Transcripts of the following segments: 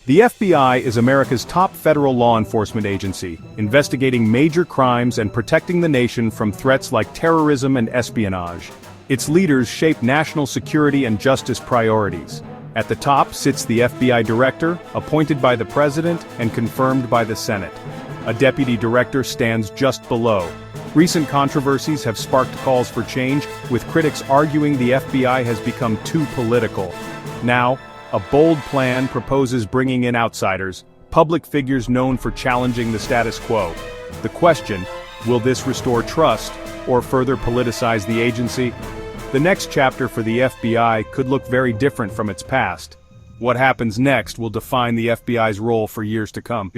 The FBI is America's top federal law enforcement agency, investigating major crimes and protecting the nation from threats like terrorism and espionage. Its leaders shape national security and justice priorities. At the top sits the FBI director, appointed by the president and confirmed by the Senate. A deputy director stands just below. Recent controversies have sparked calls for change, with critics arguing the FBI has become too political. Now, a bold plan proposes bringing in outsiders, public figures known for challenging the status quo. The question, will this restore trust, or further politicize the agency? The next chapter for the FBI could look very different from its past. What happens next will define the FBI's role for years to come.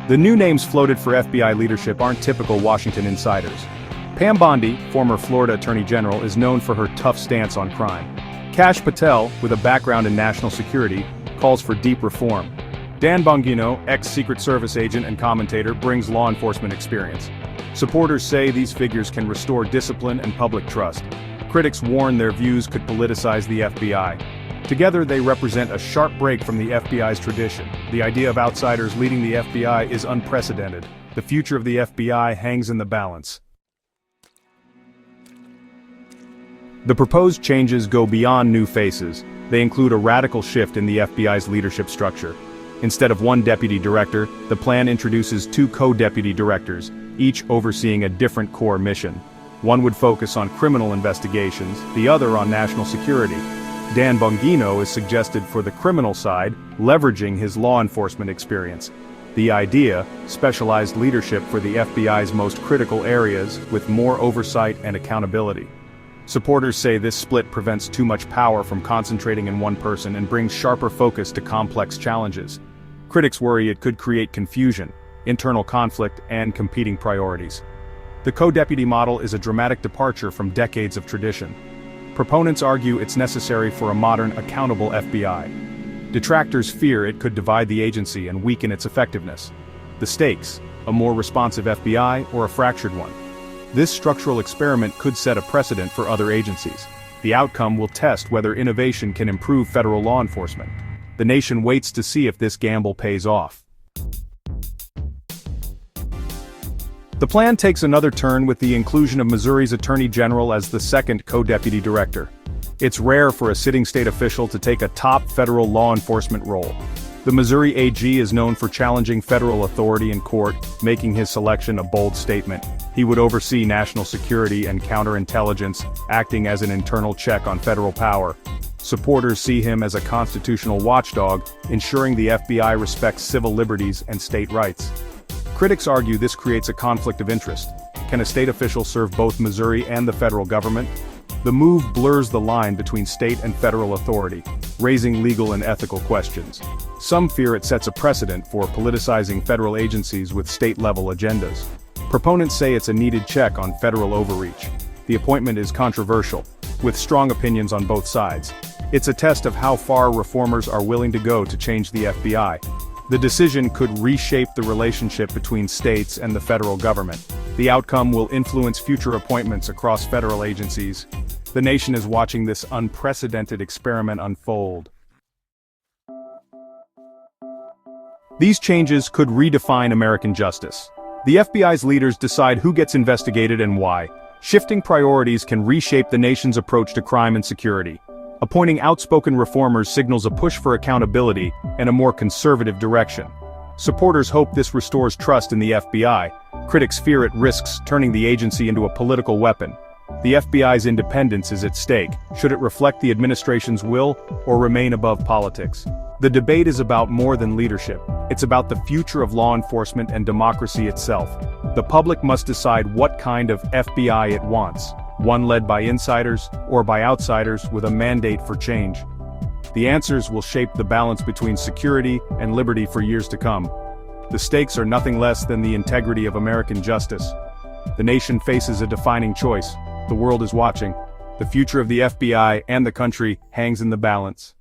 The new names floated for FBI leadership aren't typical Washington insiders. Pam Bondi, former Florida Attorney General, is known for her tough stance on crime. Patel, with a background in national security, calls for deep reform. Dan Bongino, ex-Secret Service agent and commentator, brings law enforcement experience. Supporters say these figures can restore discipline and public trust. Critics warn their views could politicize the FBI. Together they represent a sharp break from the FBI's tradition. The idea of outsiders leading the FBI is unprecedented. The future of the FBI hangs in the balance. The proposed changes go beyond new faces. They include a radical shift in the FBI's leadership structure. Instead of one deputy director, the plan introduces two co-deputy directors, each overseeing a different core mission. One would focus on criminal investigations, the other on national security. Dan Bongino is suggested for the criminal side, leveraging his law enforcement experience. The idea, specialized leadership for the FBI's most critical areas, with more oversight and accountability. Supporters say this split prevents too much power from concentrating in one person and brings sharper focus to complex challenges. Critics worry it could create confusion, internal conflict, and competing priorities. The co-deputy model is a dramatic departure from decades of tradition. Proponents argue it's necessary for a modern, accountable FBI. Detractors fear it could divide the agency and weaken its effectiveness. The stakes: a more responsive FBI or a fractured one? This structural experiment could set a precedent for other agencies. The outcome will test whether innovation can improve federal law enforcement. The nation waits to see if this gamble pays off. The plan takes another turn with the inclusion of Missouri's Attorney General as the second co-deputy director. It's rare for a sitting state official to take a top federal law enforcement role. The Missouri AG is known for challenging federal authority in court, making his selection a bold statement. He would oversee national security and counterintelligence, acting as an internal check on federal power. Supporters see him as a constitutional watchdog, ensuring the FBI respects civil liberties and state rights. Critics argue this creates a conflict of interest. Can a state official serve both Missouri and the federal government? The move blurs the line between state and federal authority, raising legal and ethical questions. Some fear it sets a precedent for politicizing federal agencies with state-level agendas. Proponents say it's a needed check on federal overreach. The appointment is controversial, with strong opinions on both sides. It's a test of how far reformers are willing to go to change the FBI. The decision could reshape the relationship between states and the federal government. The outcome will influence future appointments across federal agencies. The nation is watching this unprecedented experiment unfold. These changes could redefine American justice. The FBI's leaders decide who gets investigated and why. Shifting priorities can reshape the nation's approach to crime and security. Appointing outspoken reformers signals a push for accountability and a more conservative direction. Supporters hope this restores trust in the FBI. Critics fear it risks turning the agency into a political weapon. The FBI's independence is at stake. Should it reflect the administration's will or remain above politics? The debate is about more than leadership. It's about the future of law enforcement and democracy itself. The public must decide what kind of FBI it wants. One led by insiders or by outsiders with a mandate for change. The answers will shape the balance between security and liberty for years to come. The stakes are nothing less than the integrity of American justice. The nation faces a defining choice. The world is watching. The future of the FBI and the country hangs in the balance.